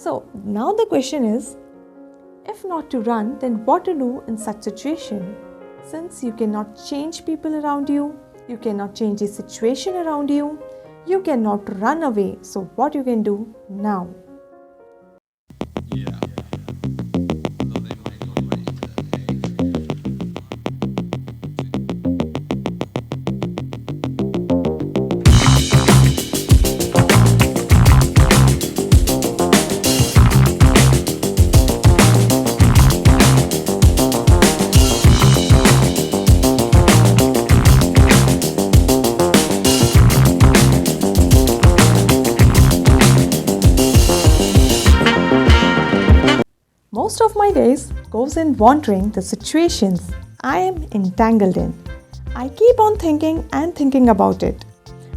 So now the question is, if not to run, then what to do in such situation? Since you cannot change people around you, you cannot change the situation around you, you cannot run away. So what you can do now? Most of my days goes in wondering the situations I am entangled in. I keep on thinking and thinking about it.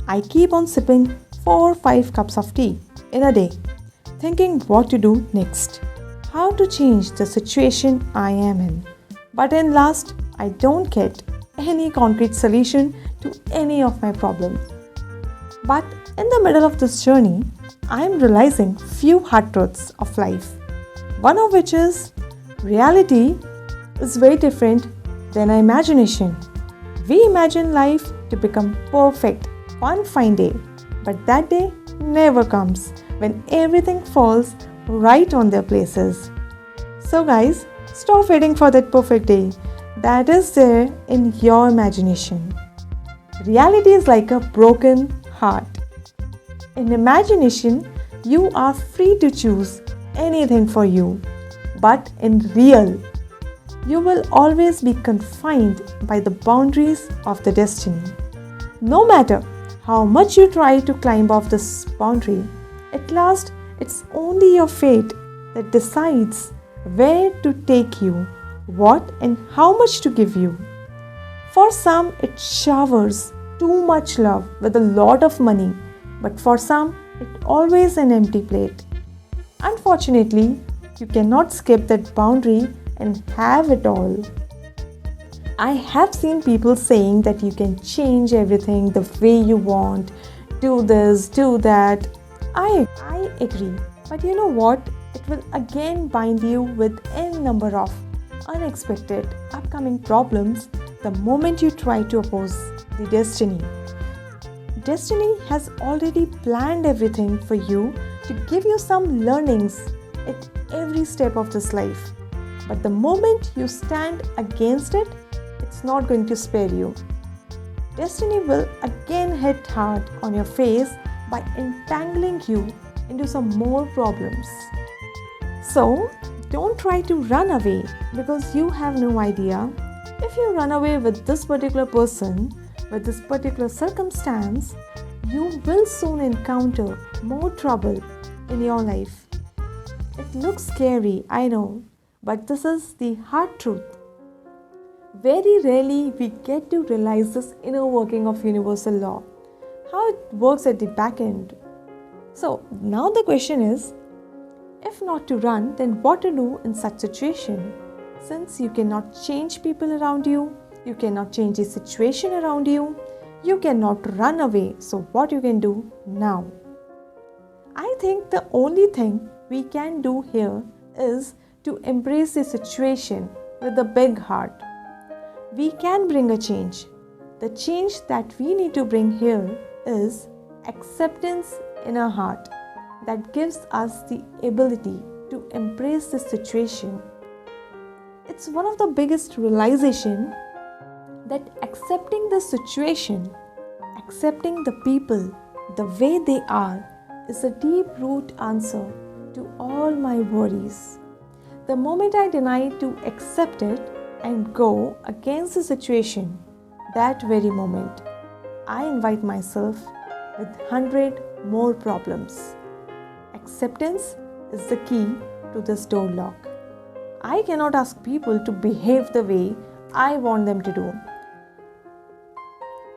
I keep on sipping 4 or 5 cups of tea in a day, thinking what to do next, how to change the situation I am in. But in last, I don't get any concrete solution to any of my problems. But in the middle of this journey, I am realizing few hard truths of life. One of which is reality is very different than our imagination. We imagine life to become perfect one fine day, but that day never comes when everything falls right on their places. So guys, stop waiting for that perfect day that is there in your imagination. Reality is like a broken heart. In imagination, you are free to choose anything for you, but in real, you will always be confined by the boundaries of the destiny. No matter how much you try to climb off this boundary, at last it's only your fate that decides where to take you, what and how much to give you. For some, it showers too much love with a lot of money, but for some, it's always an empty plate. Unfortunately, you cannot skip that boundary and have it all. I have seen people saying that you can change everything the way you want, do this, do that. I agree, but you know what? It will again bind you with n number of unexpected upcoming problems the moment you try to oppose the destiny. Destiny has already planned everything for you to give you some learnings at every step of this life. But the moment you stand against it, it's not going to spare you. Destiny will again hit hard on your face by entangling you into some more problems. So, don't try to run away because you have no idea. If you run away with this particular person, with this particular circumstance, you will soon encounter more trouble in your life. It looks scary, I know, but this is the hard truth. Very rarely we get to realize this inner working of universal law, how it works at the back end. So now the question is, if not to run, then what to do in such situation? Since you cannot change people around you, you cannot change the situation around you, you cannot run away. So what you can do now? I think the only thing we can do here is to embrace the situation with a big heart. We can bring a change. The change that we need to bring here is acceptance in our heart that gives us the ability to embrace this situation. It's one of the biggest realization that accepting the situation, accepting the people the way they are, is a deep root answer to all my worries. The moment I deny to accept it and go against the situation, that very moment, I invite myself with 100 more problems. Acceptance is the key to this door lock. I cannot ask people to behave the way I want them to do,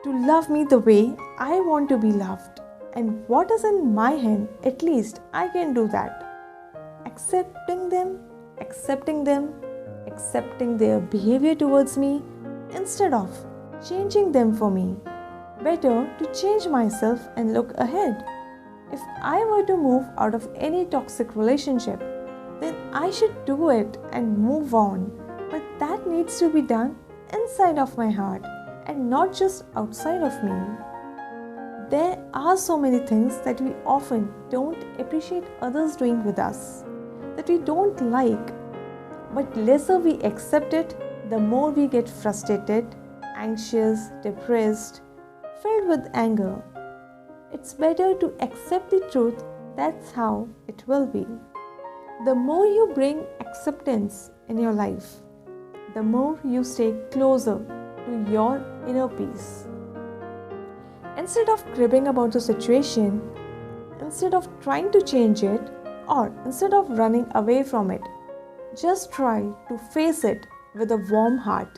to love me the way I want to be loved. And what is in my hand, at least I can do that. Accepting them, accepting their behavior towards me instead of changing them for me. Better to change myself and look ahead. If I were to move out of any toxic relationship, then I should do it and move on. But that needs to be done inside of my heart and not just outside of me. There are so many things that we often don't appreciate others doing with us, that we don't like. But lesser we accept it, the more we get frustrated, anxious, depressed, filled with anger. It's better to accept the truth, that's how it will be. The more you bring acceptance in your life, the more you stay closer to your inner peace. Instead of cribbing about the situation, instead of trying to change it, or instead of running away from it, just try to face it with a warm heart.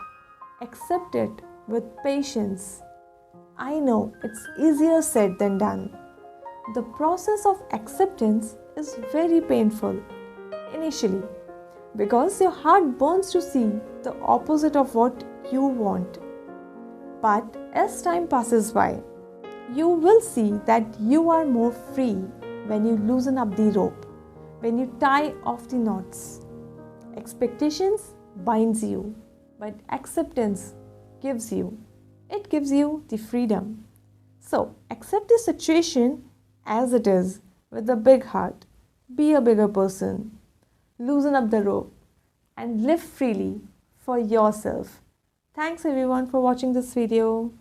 Accept it with patience. I know it's easier said than done. The process of acceptance is very painful initially because your heart burns to see the opposite of what you want. But as time passes by, you will see that you are more free when you loosen up the rope, when you tie off the knots. Expectations binds you, but acceptance gives you. It gives you the freedom. So accept the situation as it is with a big heart. Be a bigger person. Loosen up the rope and live freely for yourself. Thanks everyone for watching this video.